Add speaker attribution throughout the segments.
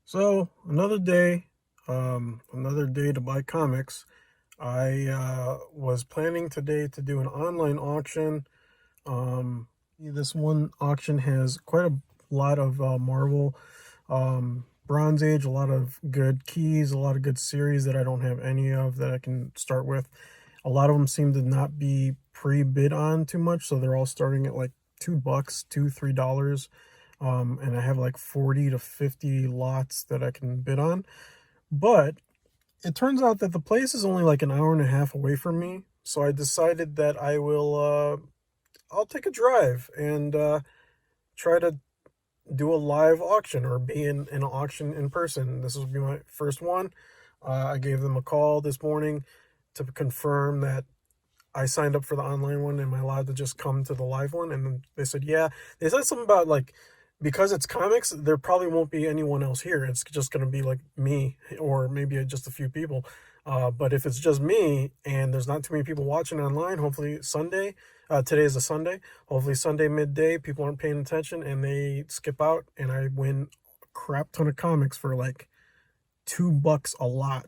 Speaker 1: So another day to buy comics. I was planning today to do an online auction. This one auction has quite a lot of Marvel, Bronze Age, a lot of good keys, a lot of good series that I don't have any of that I can start with. A lot of them seem to not be pre-bid on too much, so they're all starting at like $2, $3. And I have like 40 to 50 lots that I can bid on. But it turns out that the place is only like an hour and a half away from me. So I decided that I'll take a drive and try to do a live auction or be in an auction in person. This will be my first one. I gave them a call this morning to confirm that I signed up for the online one. Am I allowed to just come to the live one? And then they said, yeah. They said something about like, because it's comics, there probably won't be anyone else here. It's just going to be like me or maybe just a few people. But if it's just me and there's not too many people watching online, hopefully Sunday, today is a Sunday, hopefully Sunday midday, people aren't paying attention and they skip out and I win a crap ton of comics for like $2 a lot.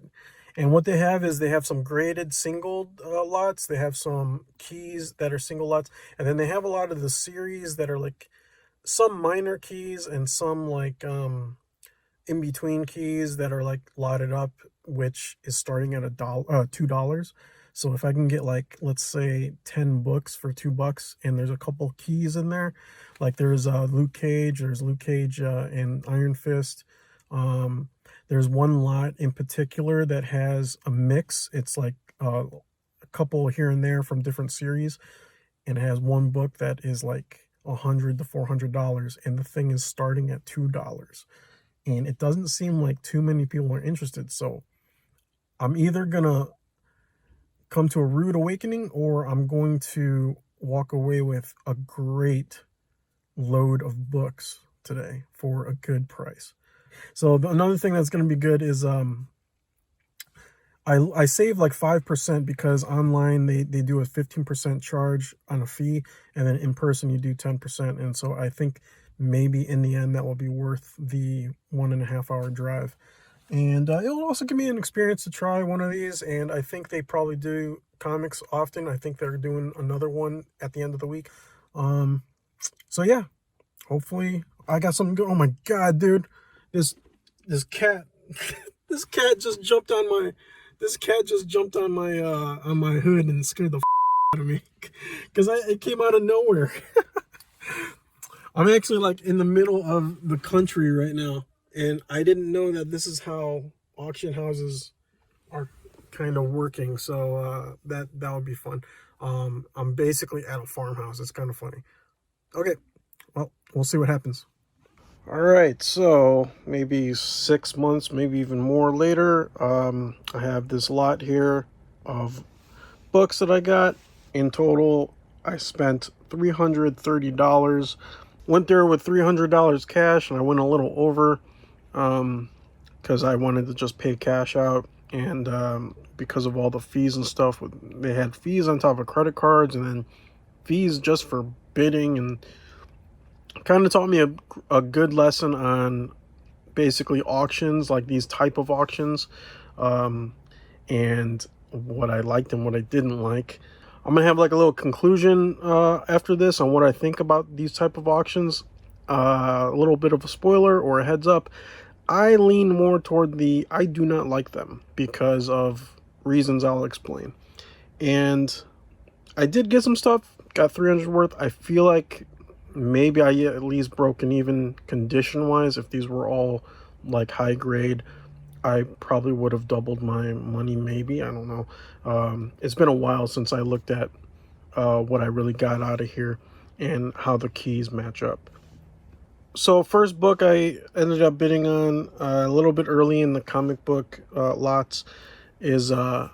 Speaker 1: And what they have is they have some graded single lots. They have some keys that are single lots, and then they have a lot of the series that are like some minor keys and some like in between keys that are like lotted up, which is starting at $2. So if I can get like, let's say 10 books for $2 and there's a couple keys in there, like there's Luke Cage, and Iron Fist. There's one lot in particular that has a mix. It's like a couple here and there from different series, and it has one book that is like $100 to $400, and the thing is starting at $2. And it doesn't seem like too many people are interested. So I'm either gonna come to a rude awakening or I'm going to walk away with a great load of books today for a good price. So another thing that's going to be good is I save like 5% because online they do a 15% charge on a fee, and then in person you do 10%. And so I think maybe in the end that will be worth the 1.5 hour drive. And it'll also give me an experience to try one of these. And I think they probably do comics often. I think they're doing another one at the end of the week. So yeah, hopefully I got something good. Oh my God, dude, this cat, this cat just jumped on my, on my hood and scared the out of me because it came out of nowhere. I'm actually like in the middle of the country right now, and I didn't know that this is how auction houses are kind of working. So that would be fun. I'm basically at a farmhouse. It's kind of funny. Okay, well, we'll see what happens. All right, so maybe 6 months, maybe even more later, I have this lot here of books that I got. In total, I spent $330. Went there with $300 cash, and I went a little over because I wanted to just pay cash out, and because of all the fees and stuff, they had fees on top of credit cards, and then fees just for bidding, and kind of taught me a good lesson on basically auctions, like these type of auctions, and what I liked and what I didn't like. I'm gonna have like a little conclusion after this on what I think about these type of auctions. A little bit of a spoiler or a heads up. I lean more toward the I do not like them because of reasons I'll explain. And I did get some stuff, got 300 worth. I feel like maybe I at least broken even condition wise. If these were all like high grade, I probably would have doubled my money, maybe. I don't know. It's been a while since I looked at what I really got out of here and how the keys match up. So first book I ended up bidding on a little bit early in the comic book lots is a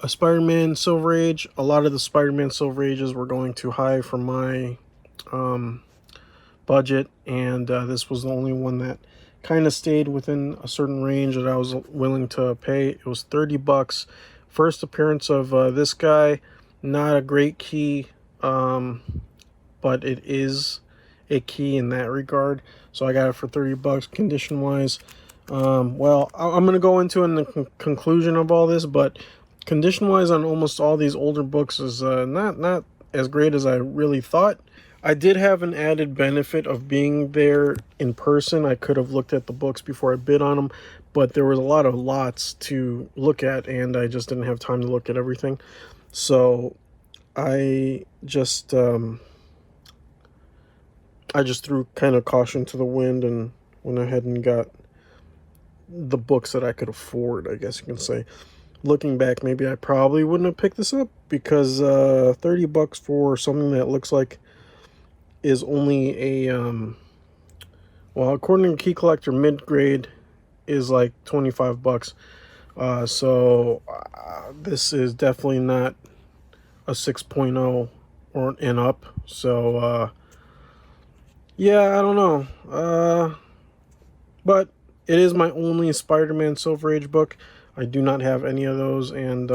Speaker 1: Spider-Man Silver Age. A lot of the Spider-Man Silver Ages were going too high for my budget, and this was the only one that kind of stayed within a certain range that I was willing to pay. It was $30. First appearance of this guy. Not a great key, but it is a key in that regard. So I got it for $30 condition wise. Well, I'm going to go into in the conclusion of all this, but condition-wise on almost all these older books is not as great as I really thought. I did have an added benefit of being there in person. I could have looked at the books before I bid on them, but there was a lot of lots to look at, and I just didn't have time to look at everything. So I just threw kind of caution to the wind and went ahead and got the books that I could afford, I guess you can say. Looking back, maybe I probably wouldn't have picked this up because $30 for something that looks like is only a well, according to Key Collector, mid grade is like $25. So this is definitely not a 6.0 or and up. So yeah, I don't know. But it is my only Spider-Man Silver Age book. I do not have any of those, and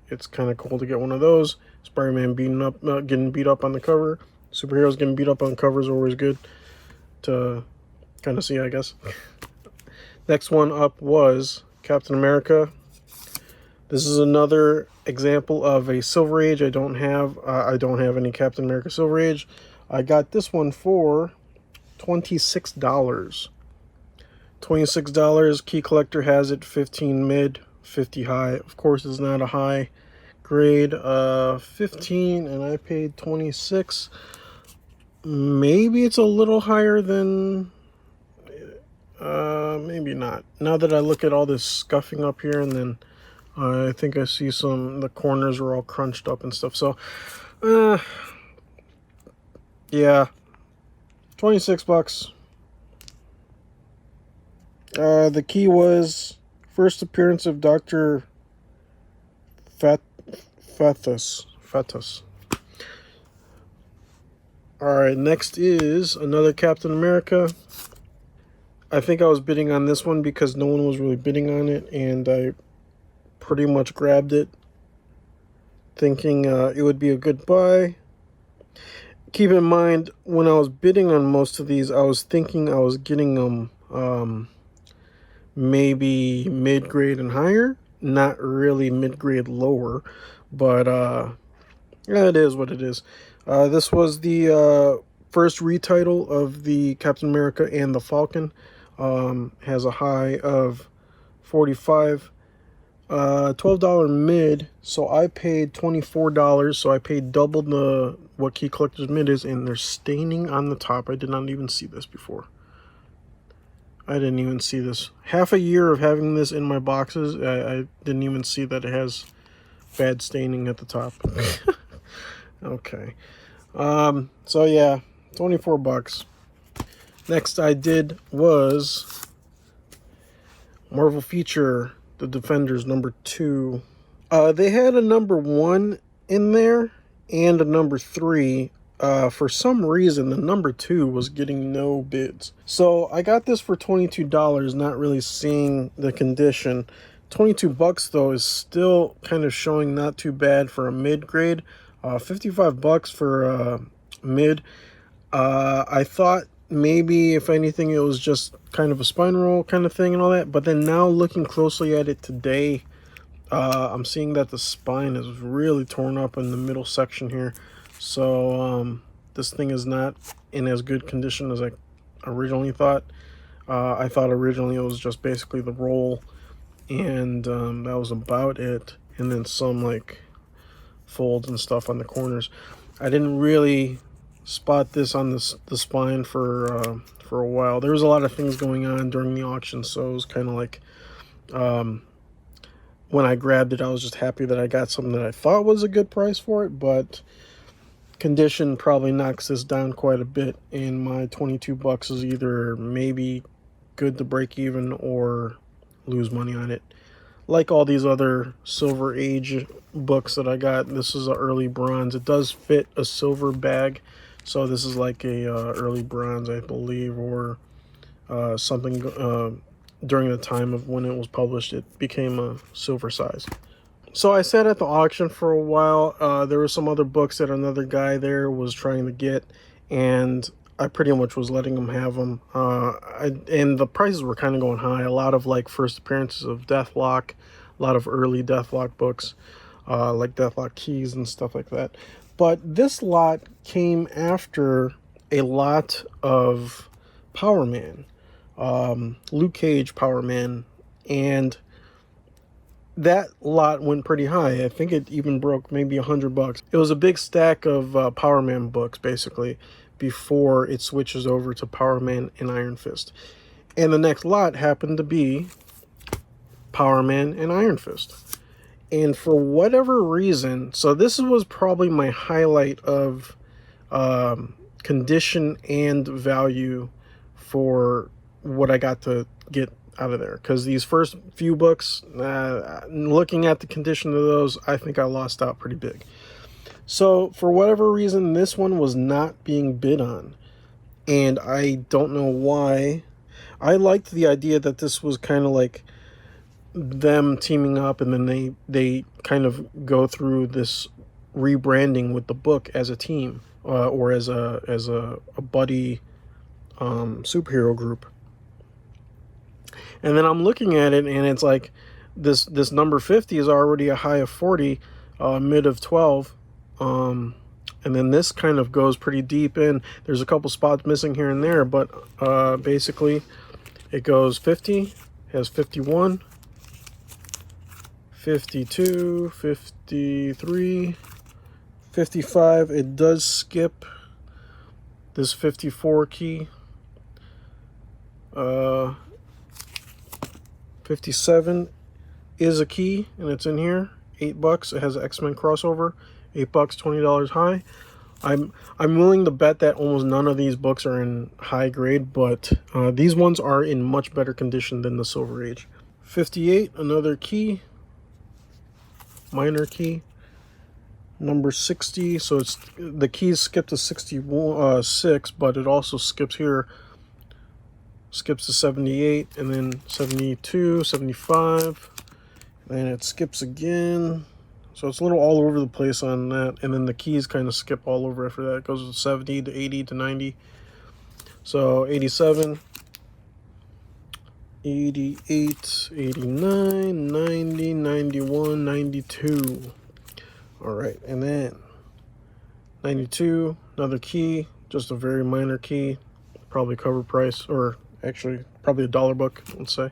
Speaker 1: it's kind of cool to get one of those. Spider-Man getting beat up on the cover. Superheroes getting beat up on covers are always good to kind of see, I guess. Next one up was Captain America. This is another example of a Silver Age. I don't have any Captain America Silver Age. I got this one for $26. $26. Key Collector has it 15 mid, 50 high. Of course, it's not a high grade. 15, and I paid 26. Maybe it's a little higher than. Maybe not. Now that I look at all this scuffing up here, and then I think I see the corners are all crunched up and stuff. So, yeah, $26. The key was first appearance of Dr. Fetus. Alright, next is another Captain America. I think I was bidding on this one because no one was really bidding on it, and I pretty much grabbed it thinking it would be a good buy. Keep in mind, when I was bidding on most of these, I was thinking I was getting them maybe mid-grade and higher, not really mid-grade lower, but yeah, it is what it is. This was the first retitle of the Captain America and the Falcon. Has a high of 45, $12 mid, so I paid $24, so I paid double what Key Collector's mid is, and there's staining on the top. I did not even see this before. I didn't even see this. Half a year of having this in my boxes, I didn't even see that it has bad staining at the top. Okay. So yeah, $24. Next I did was Marvel Feature, The Defenders #2. They had a #1 in there and a #3. For some reason, the #2 was getting no bids. So I got this for $22, not really seeing the condition. $22 though is still kind of showing not too bad for a mid grade. $55 for mid. I thought maybe if anything it was just kind of a spine roll kind of thing and all that, but then now looking closely at it today, I'm seeing that the spine is really torn up in the middle section here. So this thing is not in as good condition as I originally thought. I thought originally it was just basically the roll, and that was about it, and then some like folds and stuff on the corners. I didn't really spot this on the spine for a while. There was a lot of things going on during the auction, so it was kind of like when I grabbed it, I was just happy that I got something that I thought was a good price for it, but condition probably knocks this down quite a bit, and my $22 is either maybe good to break even or lose money on it. Like all these other Silver Age books that I got, this is an early bronze. It does fit a silver bag, so this is like a early bronze, I believe, or something during the time of when it was published. It became a silver size. So I sat at the auction for a while. There were some other books that another guy there was trying to get, and I pretty much was letting them have them. And the prices were kind of going high. A lot of like first appearances of Deathlock, a lot of early Deathlock books, like Deathlock Keys and stuff like that. But this lot came after a lot of Power Man, Luke Cage Power Man, and that lot went pretty high. I think it even broke maybe $100. It was a big stack of Power Man books, basically, before it switches over to Power Man and Iron Fist. And the next lot happened to be Power Man and Iron Fist. And for whatever reason, so this was probably my highlight of condition and value for what I got to get out of there, because these first few books, looking at the condition of those, I think I lost out pretty big. So for whatever reason, this one was not being bid on, and I don't know why. I liked the idea that this was kind of like them teaming up, and then they kind of go through this rebranding with the book as a team, or as a buddy superhero group. And then I'm looking at it, and it's like this number 50 is already a high of 40, mid of 12, and then this kind of goes pretty deep in. There's a couple spots missing here and there, but basically it goes 50, has 51, 52, 53, 55. It does skip this 54 key. 57 is a key, and it's in here. $8. It has an X-Men crossover. $8, $20 high. I'm willing to bet that almost none of these books are in high grade, but these ones are in much better condition than the Silver Age. 58, another key, minor key. Number 60, so it's the keys skip to 66, but it also skips here. Skips to 78, and then 72, 75, and then it skips again. So it's a little all over the place on that, and then the keys kind of skip all over after that. It goes to 70 to 80 to 90. So 87, 88, 89, 90, 91, 92. All right, and then 92, another key, just a very minor key, probably cover price, or actually probably $1 book, let's say.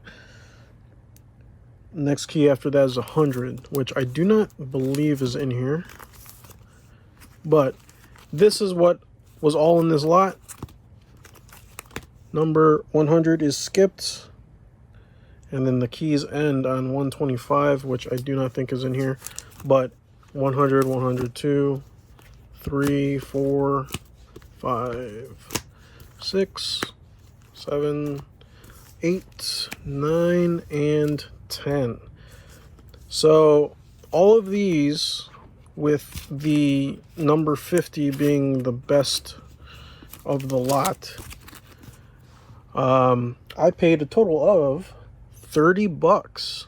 Speaker 1: Next key after that is 100, which I do not believe is in here, but this is what was all in this lot. Number 100 is skipped, and then the keys end on 125, which I do not think is in here, but 100, 102, 3, 4, 5, 6, 7, 8, 9, and 10. So all of these, with the number 50 being the best of the lot, I paid a total of $30.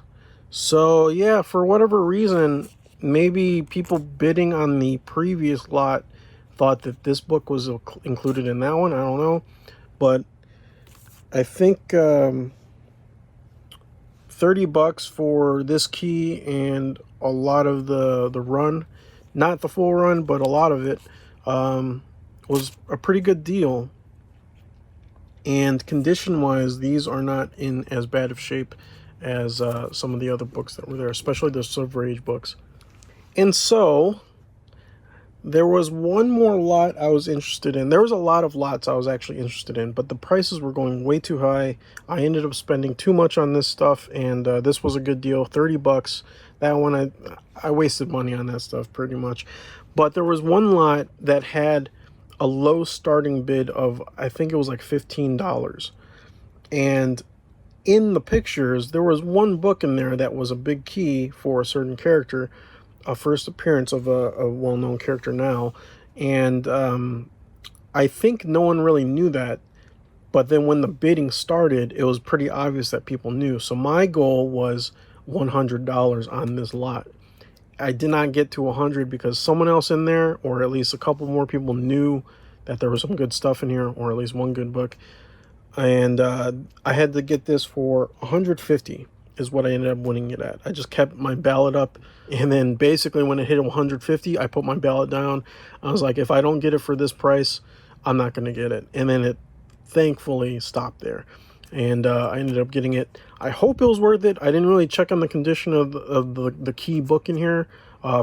Speaker 1: So yeah, for whatever reason, maybe people bidding on the previous lot thought that this book was included in that one. I don't know, but I think $30 for this key and a lot of the run, not the full run, but a lot of it, was a pretty good deal. And condition-wise, these are not in as bad of shape as some of the other books that were there, especially the Silver Age books. And so there was one more lot I was interested in. There was a lot of lots I was actually interested in, but the prices were going way too high. I ended up spending too much on this stuff, and this was a good deal, $30. That one, I wasted money on that stuff pretty much. But there was one lot that had a low starting bid of, I think it was like $15. And in the pictures, there was one book in there that was a big key for a certain character, a first appearance of a well-known character now, and I think no one really knew that, but then when the bidding started, it was pretty obvious that people knew. So my goal was $100 on this lot. I did not get to 100 because someone else in there, or at least a couple more people, knew that there was some good stuff in here, or at least one good book. And I had to get this for 150 is what I ended up winning it at. I just kept my ballot up, and then basically when it hit 150, I put my ballot down. I was like, if I don't get it for this price, I'm not going to get it. And then it thankfully stopped there, and I ended up getting it. I hope it was worth it. I didn't really check on the condition of the key book in here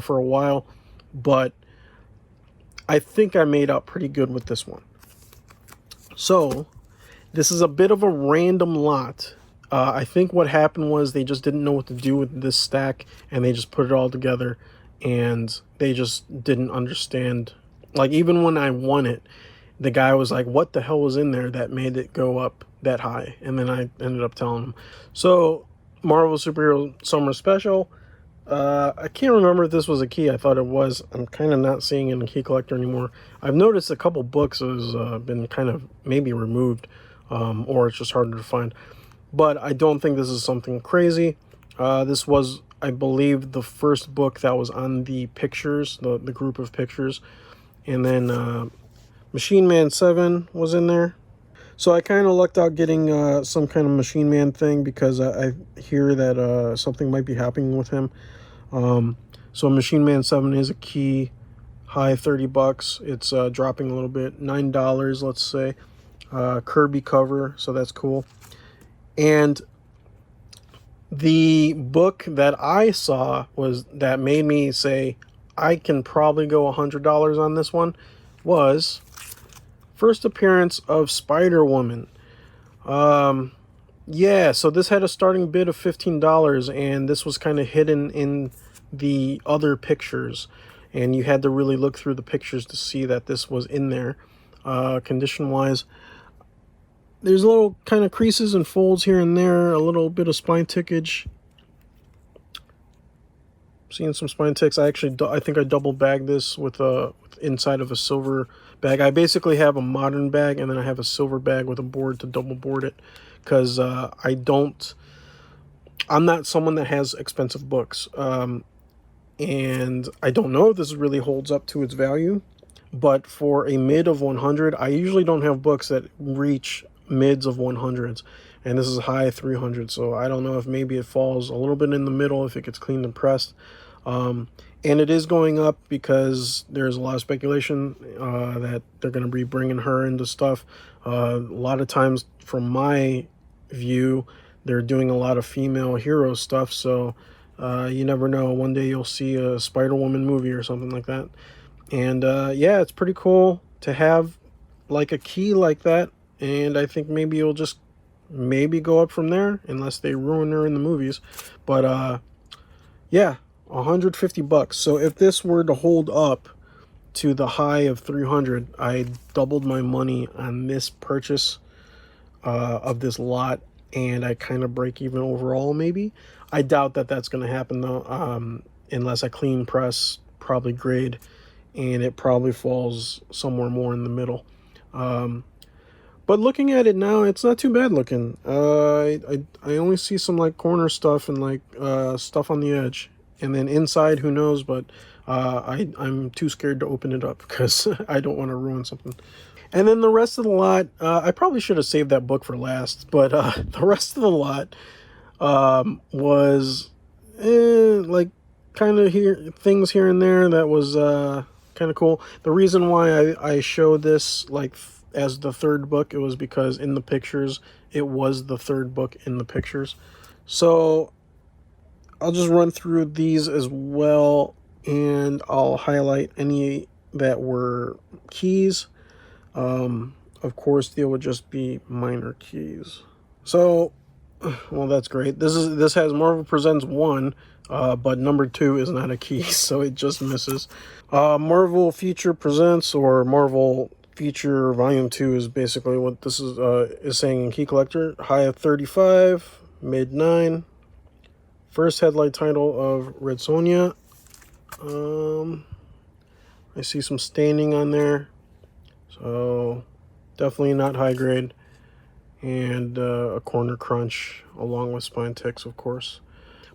Speaker 1: for a while, but I think I made out pretty good with this one. So this is a bit of a random lot. I think what happened was they just didn't know what to do with this stack, and they just put it all together, and they just didn't understand. Like, even when I won it, the guy was like, what the hell was in there that made it go up that high? And then I ended up telling him. So, Marvel Superhero Summer Special. I can't remember if this was a key. I thought it was. I'm kind of not seeing it in Key Collector anymore. I've noticed a couple books has been kind of maybe removed, or it's just harder to find. But I don't think this is something crazy. This was, I believe, the first book that was on the pictures, the group of pictures. And then Machine Man 7 was in there. So I kind of lucked out getting some kind of Machine Man thing, because I hear that something might be happening with him. So Machine Man 7 is a key, high 30 bucks. It's dropping a little bit, $9, let's say. Kirby cover, so that's cool. And the book that I saw was that made me say I can probably go $100 on this one was first appearance of Spider-Woman. Yeah, so this had a starting bid of $15, and this was kind of hidden in the other pictures, and you had to really look through the pictures to see that this was in there. Condition wise, there's little kind of creases and folds here and there, a little bit of spine tickage. Seeing some spine ticks. I think I double bagged this with inside of a silver bag. I basically have a modern bag, and then I have a silver bag with a board to double board it, because I'm not someone that has expensive books, and I don't know if this really holds up to its value. But for a mid of 100, I usually don't have books that reach mids of 100s, and this is high 300, so I don't know if maybe it falls a little bit in the middle if it gets cleaned and pressed. And it is going up because there's a lot of speculation that they're going to be bringing her into stuff. A lot of times, from my view, they're doing a lot of female hero stuff, so you never know. One day you'll see a Spider-Woman movie or something like that. And yeah, it's pretty cool to have like a key like that, and I think maybe it'll just maybe go up from there, unless they ruin her in the movies. But yeah, 150 bucks. So if this were to hold up to the high of 300, I doubled my money on this purchase of this lot, and I kind of break even overall. Maybe I doubt that that's going to happen though, unless I clean press, probably grade, and it probably falls somewhere more in the middle. But looking at it now, it's not too bad looking. I only see some like corner stuff and like stuff on the edge, and then inside, who knows? But I'm too scared to open it up because I don't want to ruin something. And then the rest of the lot, I probably should have saved that book for last, but the rest of the lot was like kind of things here and there that was kind of cool. The reason why I showed this like as the third book, it was because in the pictures it was the third book in the pictures. So I'll just run through these as well, and I'll highlight any that were keys. Of course, they would just be minor keys. So, well, that's great. This has Marvel Presents 1, but number 2 is not a key, so it just misses. Marvel Feature Presents, or Marvel Feature Volume 2 is basically what this is saying in Key Collector. High of 35, mid 9. First headlight title of Red Sonja. I see some staining on there, so definitely not high grade. And a corner crunch along with spine ticks, of course.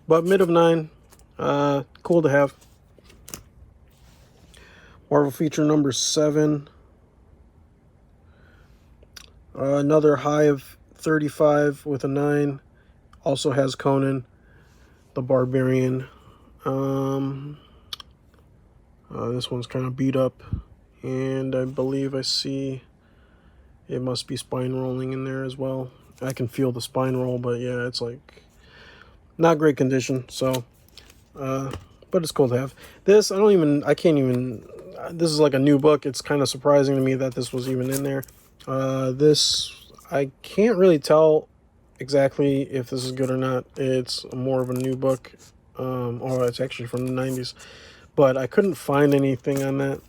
Speaker 1: But mid of 9, cool to have. Marvel Feature number 7. Another high of 35 with a 9. Also has Conan the Barbarian. This one's kind of beat up, and I believe I see it must be spine rolling in there as well. I can feel the spine roll, but yeah, it's like not great condition. So, but it's cool to have. This I can't even. This is like a new book. It's kind of surprising to me that this was even in there. This I can't really tell exactly if this is good or not. It's more of a new book. It's actually from the 90s, but I couldn't find anything on that.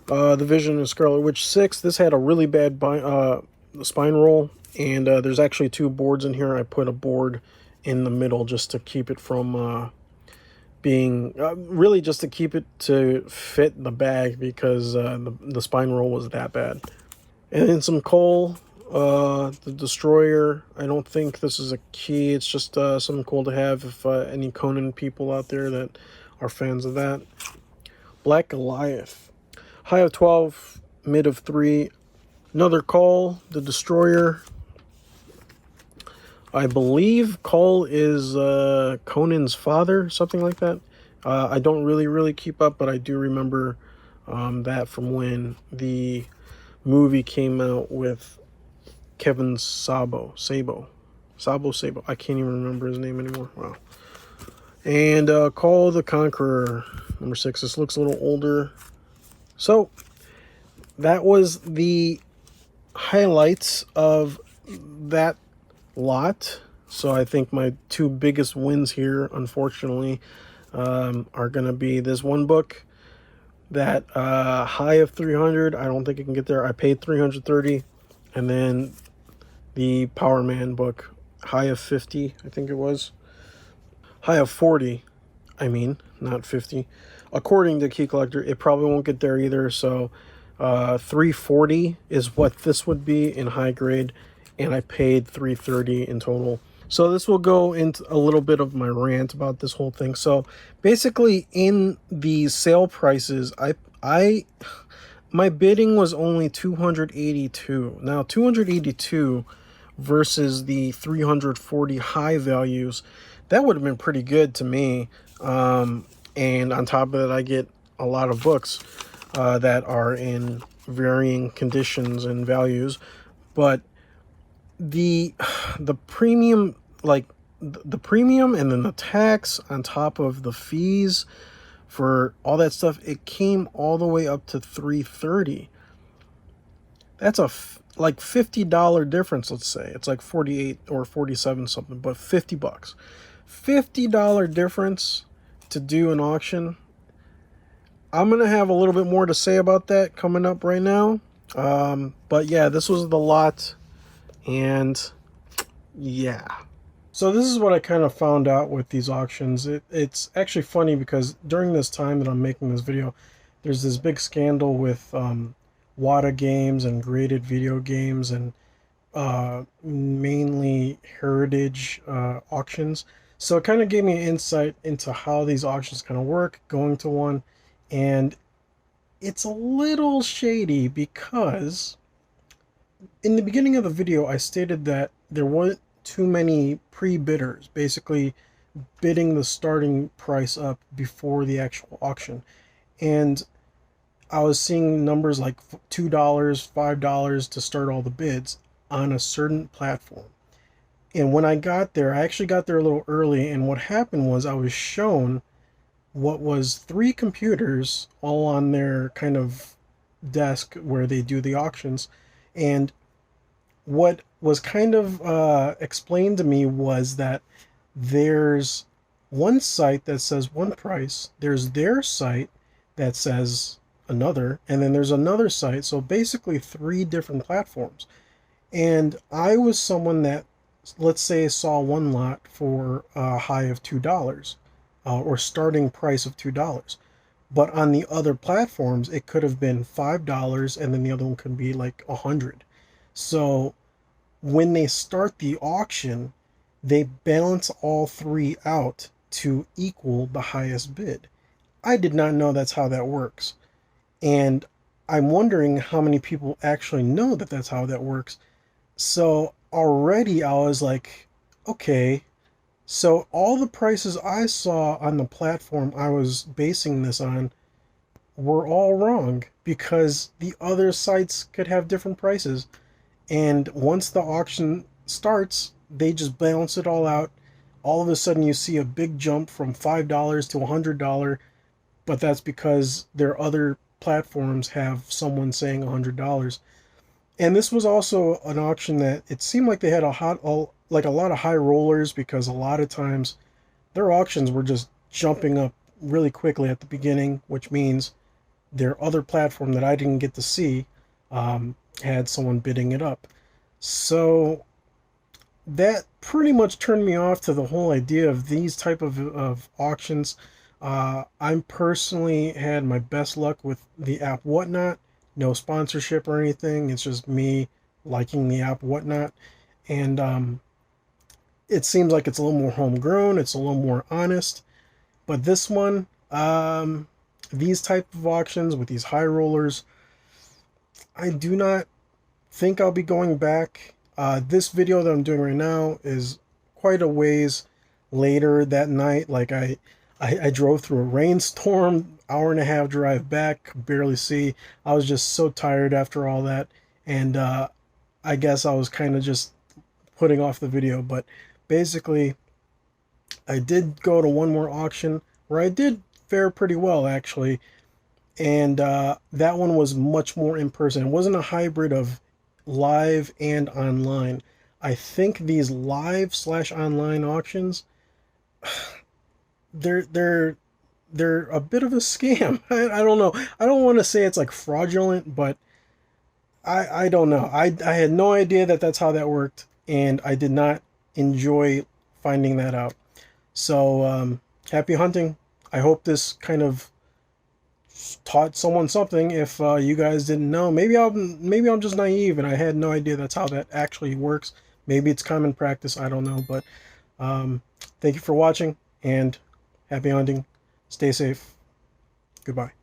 Speaker 1: The Vision of Scarlet Witch 6. This had a really bad spine roll, and there's actually 2 boards in here. I put a board in the middle just to keep it from being really just to keep it to fit the bag, because the spine roll was that bad. And then some coal. The Destroyer. I don't think this is a key. It's just something cool to have if any Conan people out there that are fans of that. Black Goliath. High of 12, mid of 3. Another Call, the Destroyer. I believe Call is Conan's father, something like that. I don't really keep up, but I do remember that from when the movie came out with Kevin Sabo. I can't even remember his name anymore. Wow. And Call the Conqueror, number 6. This looks a little older. So that was the highlights of that lot. So I think my 2 biggest wins here, unfortunately, are going to be this one book, that high of 300. I don't think I can get there. I paid 330. And then the Power Man book, high of 50, I think it was. High of 40, not 50. According to Key Collector, it probably won't get there either. So 340 is what this would be in high grade, and I paid 330 in total. So this will go into a little bit of my rant about this whole thing. So basically, in the sale prices, my bidding was only 282. Now 282 versus the 340 high values, that would have been pretty good to me. And on top of that, I get a lot of books that are in varying conditions and values. But the premium, like the premium and then the tax on top of the fees for all that stuff, it came all the way up to 330. That's a like $50 difference. Let's say it's like 48 or 47 something, but $50. $50 difference to do an auction. I'm gonna have a little bit more to say about that coming up right now. But yeah, this was the lot, and yeah. So this is what I kind of found out with these auctions. It's actually funny because during this time that I'm making this video, there's this big scandal with WATA games and graded video games, and mainly heritage auctions. So it kind of gave me an insight into how these auctions kind of work, going to one. And it's a little shady because in the beginning of the video, I stated that there weren't too many pre-bidders, basically bidding the starting price up before the actual auction. And I was seeing numbers like $2, $5 to start all the bids on a certain platform. And when I got there, I actually got there a little early, and what happened was I was shown what was 3 computers all on their kind of desk where they do the auctions. And what was kind of explained to me was that there's one site that says one price, there's their site that says another, and then there's another site. So basically 3 different platforms. And I was someone that, let's say, saw one lot for a high of $2, or starting price of $2. But on the other platforms, it could have been $5, and then the other one could be like 100. So when they start the auction, they balance all 3 out to equal the highest bid. I did not know that's how that works. And I'm wondering how many people actually know that that's how that works. So already I was like, okay, so all the prices I saw on the platform I was basing this on were all wrong because the other sites could have different prices. And once the auction starts, they just balance it all out. All of a sudden, you see a big jump from $5 to $100, but that's because their other platforms have someone saying $100. And this was also an auction that it seemed like they had like a lot of high rollers because a lot of times their auctions were just jumping up really quickly at the beginning, which means their other platform that I didn't get to see had someone bidding it up. So that pretty much turned me off to the whole idea of these type of auctions. I personally had my best luck with the app Whatnot. No sponsorship or anything. It's just me liking the app Whatnot. And it seems like it's a little more homegrown. It's a little more honest. But this one, these type of auctions with these high rollers, I do not think I'll be going back. This video that I'm doing right now is quite a ways later that night. Like I drove through a rainstorm, hour and a half drive back, could barely see. I was just so tired after all that, and I guess I was kind of just putting off the video. But basically, I did go to one more auction where I did fare pretty well actually, and that one was much more in person. It wasn't a hybrid of live and online. I think these live slash online auctions, they're they're they're a bit of a scam. I don't know. I don't want to say it's like fraudulent, but I don't know. I had no idea that that's how that worked, and I did not enjoy finding that out. So happy hunting. I hope this kind of taught someone something. If you guys didn't know, maybe I'm just naive and I had no idea that's how that actually works. Maybe it's common practice. I don't know, but thank you for watching and happy hunting. Stay safe. Goodbye.